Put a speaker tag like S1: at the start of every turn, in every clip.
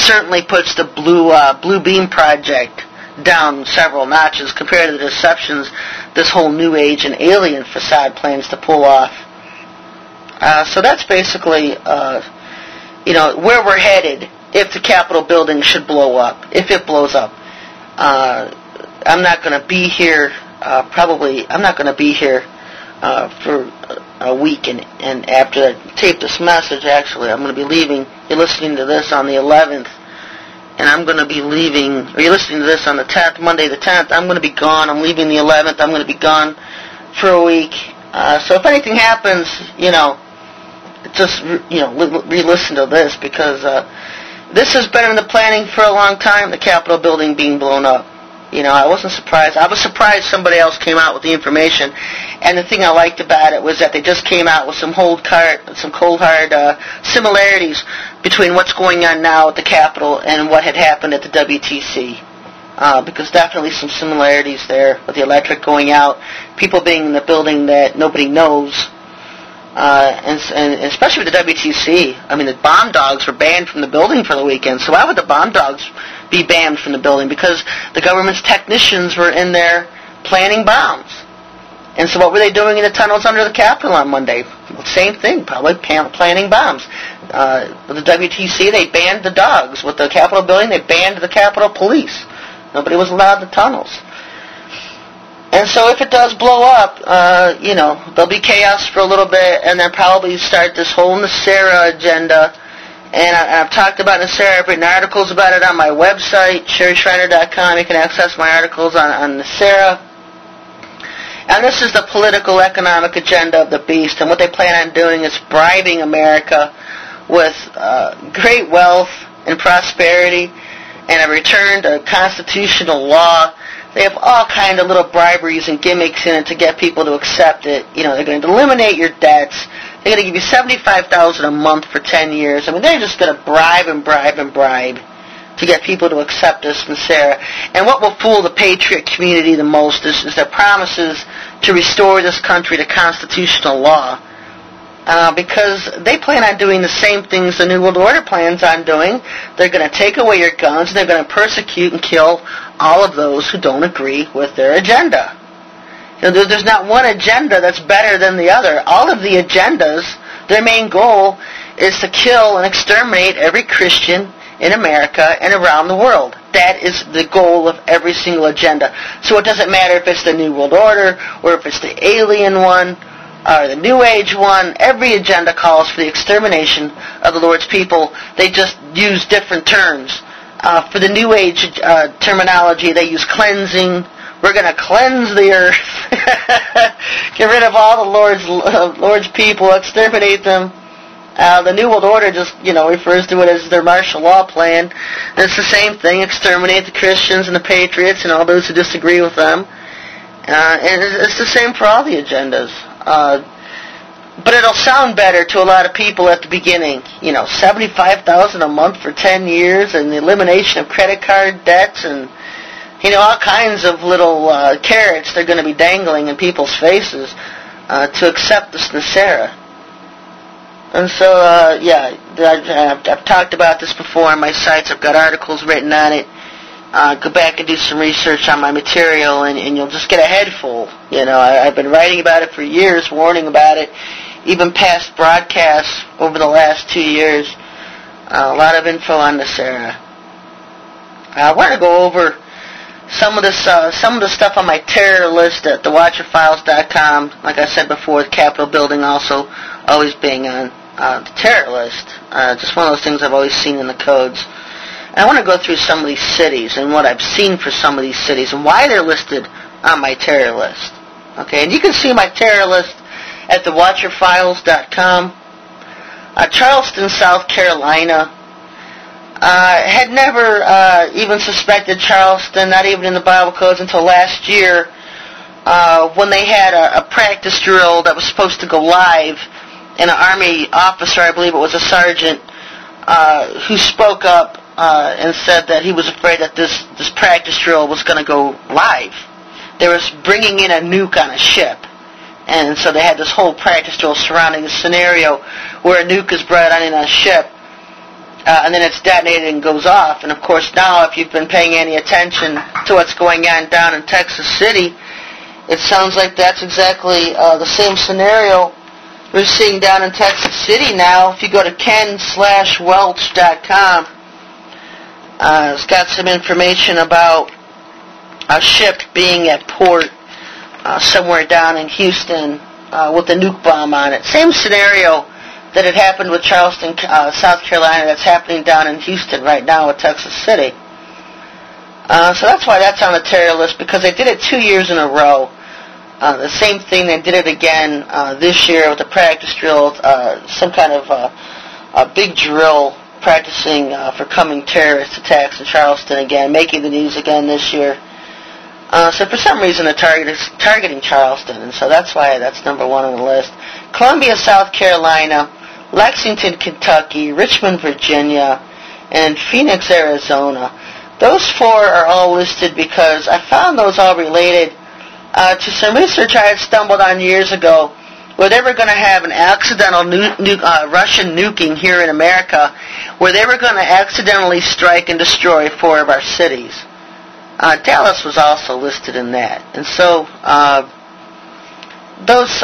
S1: certainly puts the Blue Beam Project down several notches compared to the deceptions this whole New Age and alien facade plans to pull off. So that's basically, where we're headed if the Capitol building should blow up, if it blows up. I'm not going to be here, I'm not going to be here for a week, and after I tape this message, actually, I'm going to be leaving. You're listening to this on the 11th, and I'm going to be leaving, or you're listening to this on the 10th, Monday the 10th, I'm going to be gone. I'm leaving the 11th. I'm going to be gone for a week. So if anything happens, just, re-listen to this, because this has been in the planning for a long time, the Capitol building being blown up. I wasn't surprised. I was surprised somebody else came out with the information, and the thing I liked about it was that they just came out with some cold hard similarities between what's going on now at the Capitol and what had happened at the WTC. Because definitely some similarities there with the electric going out, people being in the building that nobody knows, and especially with the WTC. I mean, the bomb dogs were banned from the building for the weekend, so why would the bomb dogs be banned from the building? Because the government's technicians were in there planning bombs. And so what were they doing in the tunnels under the Capitol on Monday? Well, same thing, probably planning bombs. With the WTC, they banned the dogs. With the Capitol building, they banned the Capitol Police. Nobody was allowed the tunnels. And so if it does blow up, there'll be chaos for a little bit, and then probably start this whole NESARA agenda. And I've talked about NESARA. I've written articles about it on my website, SherryTalkRadio.com. You can access my articles on NESARA. And this is the political, economic agenda of the beast. And what they plan on doing is bribing America with great wealth and prosperity and a return to constitutional law. They have all kind of little briberies and gimmicks in it to get people to accept it. They're going to eliminate your debts. They're going to give you $75,000 a month for 10 years. I mean, they're just going to bribe to get people to accept this NESARA. And what will fool the patriot community the most is their promises to restore this country to constitutional law. Because they plan on doing the same things the New World Order plans on doing. They're going to take away your guns, and they're going to persecute and kill all of those who don't agree with their agenda. There's not one agenda that's better than the other. All of the agendas, their main goal is to kill and exterminate every Christian in America and around the world. That is the goal of every single agenda. So it doesn't matter if it's the New World Order or if it's the alien one or the New Age one. Every agenda calls for the extermination of the Lord's people. They just use different terms. For the New Age terminology, they use cleansing. We're going to cleanse the earth. Get rid of all the Lord's people, exterminate them. The New World Order just, refers to it as their martial law plan. And it's the same thing, exterminate the Christians and the patriots and all those who disagree with them. And it's the same for all the agendas. But it'll sound better to a lot of people at the beginning. $75,000 a month for 10 years and the elimination of credit card debts and, all kinds of little carrots they're going to be dangling in people's faces to accept this NESARA. And so, I've talked about this before on my sites. I've got articles written on it. Go back and do some research on my material, and you'll just get a head full. I've been writing about it for years, warning about it, even past broadcasts over the last 2 years. A lot of info on NESARA. I want to go over some of the stuff on my terror list at thewatcherfiles.com. Like I said before, the Capitol building also always being on the terror list. Just one of those things I've always seen in the codes. And I want to go through some of these cities and what I've seen for some of these cities and why they're listed on my terror list. Okay, and you can see my terror list at thewatcherfiles.com. Charleston, South Carolina. Had never even suspected Charleston, not even in the Bible codes, until last year when they had a practice drill that was supposed to go live, and an Army officer, I believe it was a sergeant, who spoke up and said that he was afraid that this practice drill was going to go live. They were bringing in a nuke on a ship, and so they had this whole practice drill surrounding the scenario where a nuke is brought on in a ship. and then it's detonated and goes off. And, of course, now if you've been paying any attention to what's going on down in Texas City, it sounds like that's exactly the same scenario we're seeing down in Texas City now. If you go to ken/welch.com, it's got some information about a ship being at port somewhere down in Houston with a nuke bomb on it. Same scenario that had happened with Charleston, South Carolina, that's happening down in Houston right now with Texas City. So that's why that's on the terror list, because they did it 2 years in a row. The same thing, they did it again this year with a practice drill, some kind of a big drill practicing for coming terrorist attacks in Charleston again, making the news again this year. So for some reason they're targeting Charleston, and so that's why that's number one on the list. Columbia, South Carolina, Lexington, Kentucky, Richmond, Virginia, and Phoenix, Arizona. Those four are all listed because I found those all related to some research I had stumbled on years ago, where they were going to have an accidental Russian nuking here in America, where they were going to accidentally strike and destroy 4 of our cities. Dallas was also listed in that. And so those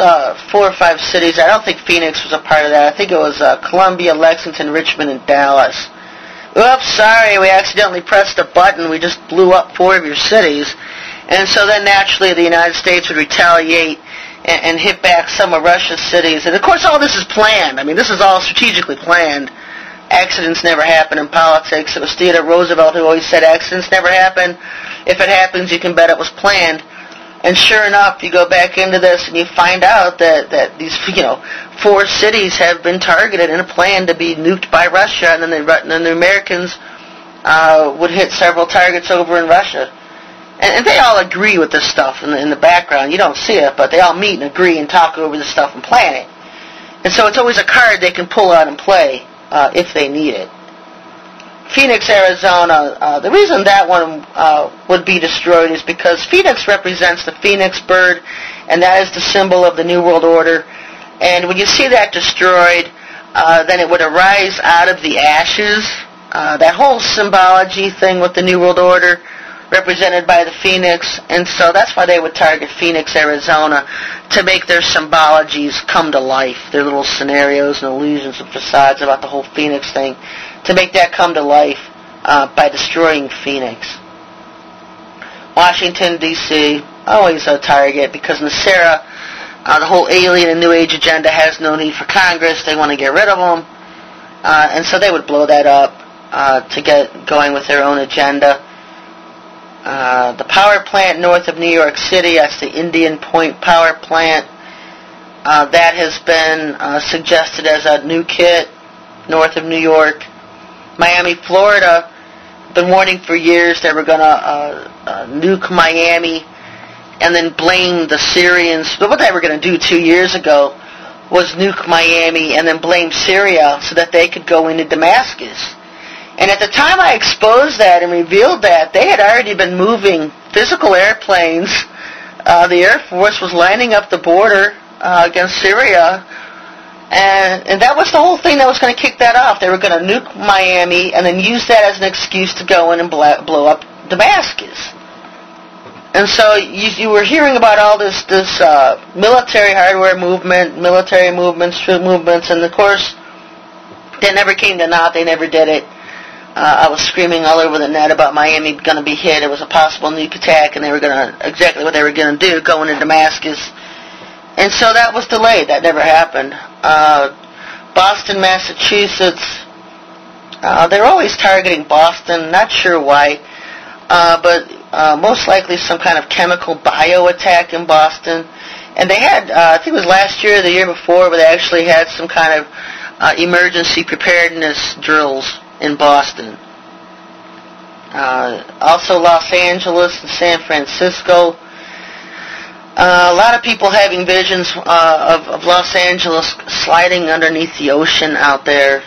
S1: 4 or 5 cities, I don't think Phoenix was a part of that. I think it was Columbia, Lexington, Richmond, and Dallas. Oops, sorry, we accidentally pressed a button. We just blew up 4 of your cities. And so then naturally the United States would retaliate and hit back some of Russia's cities. And of course all this is planned. I mean, this is all strategically planned. Accidents never happen in politics. It was Theodore Roosevelt who always said accidents never happen. If it happens, you can bet it was planned. And sure enough, you go back into this and you find out that these 4 cities have been targeted in a plan to be nuked by Russia, and then the Americans would hit several targets over in Russia. And they all agree with this stuff in the background. You don't see it, but they all meet and agree and talk over this stuff and plan it. And so it's always a card they can pull out and play if they need it. Phoenix, Arizona, the reason that one would be destroyed is because Phoenix represents the phoenix bird, and that is the symbol of the New World Order. And when you see that destroyed, then it would arise out of the ashes. That whole symbology thing with the New World Order represented by the phoenix, and so that's why they would target Phoenix, Arizona, to make their symbologies come to life, their little scenarios and illusions and facades about the whole phoenix thing, to make that come to life by destroying Phoenix. Washington, D.C., always a target, because NESARA, the whole alien and New Age agenda has no need for Congress. They want to get rid of them, and so they would blow that up to get going with their own agenda. The power plant north of New York City, that's the Indian Point Power Plant. That has been suggested as a nuke hit north of New York. Miami, Florida, been warning for years they were going to nuke Miami and then blame the Syrians. But what they were going to do 2 years ago was nuke Miami and then blame Syria so that they could go into Damascus. And at the time I exposed that and revealed that, they had already been moving physical airplanes. The Air Force was lining up the border against Syria. And that was the whole thing that was going to kick that off. They were going to nuke Miami and then use that as an excuse to go in and blow up Damascus. And so you were hearing about all this military hardware movement, military movements, troop movements, and of course, they never came to naught. They never did it. I was screaming all over the net about Miami going to be hit. It was a possible nuke attack, and they were going to, exactly what they were going to do, go into Damascus. And so that was delayed. That never happened. Boston, Massachusetts, they're always targeting Boston. Not sure why, but most likely some kind of chemical bio attack in Boston. And they had, I think it was last year or the year before, where they actually had some kind of emergency preparedness drills in Boston. Also Los Angeles and San Francisco. A lot of people having visions of Los Angeles sliding underneath the ocean out there.